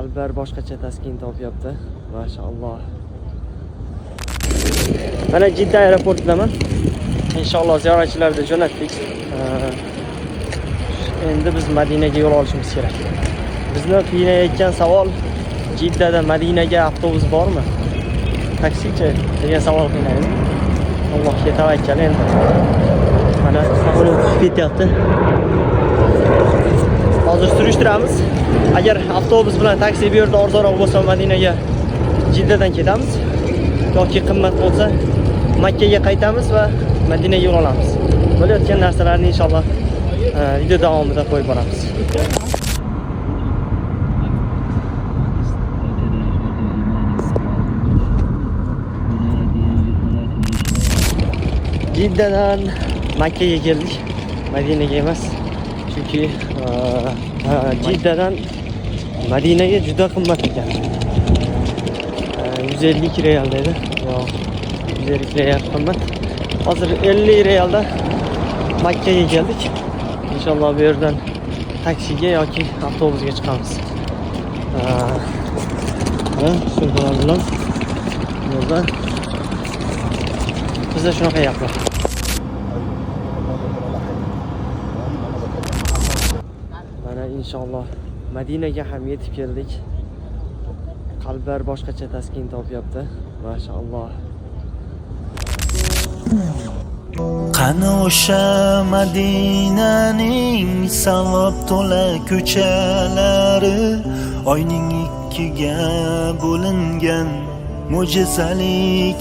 Qalblar boshqacha taskin topyapti. Mashalloh. Mana Jidda aeroportidaman. Inshaalloh ziyoratchilarni jo'natdik. Endi biz Madinaga yo'l olishimiz kerak. Bizni qiynayotgan savol, Jiddadan Madinaga avtobus bormi? Taksichi degan savol qiynaydi. Allohga tavakkal endi. Mana samolyot tushib ketyapti. Hozir surishtiramiz. Agar avtobus bilan taksi bu yerda arzonroq bo'lsa Madinaga Jiddadan ketamiz. Yoki qimmat bo'lsa Makkaga qaytamiz va Madinaga yo'l olamiz. Bo'layotgan narsalarni inshaalloh video davomida qo'yib boramiz. Jiddadan Makkaga keldik. Madinaga emas. Chunki Jiddadan Madinaga juda qimmat ekan. 150 real dedi. Yo'q. 150 real qimmat. Hozir 50 realda Makkaga keldik. İnşallah bu yerdan taksiga yoki avtobusga chiqamiz. Suvlar bilan yo'lda bizda shunaqa gaplar. Mana inshaalloh Madinaga ham yetib keldik. Qalblar boshqacha taskin topyapti. Mashalloh. Qani o'sha Madinaning savob to'la ko'chalari, oyning ikkiga bo'lingan mo'jizalik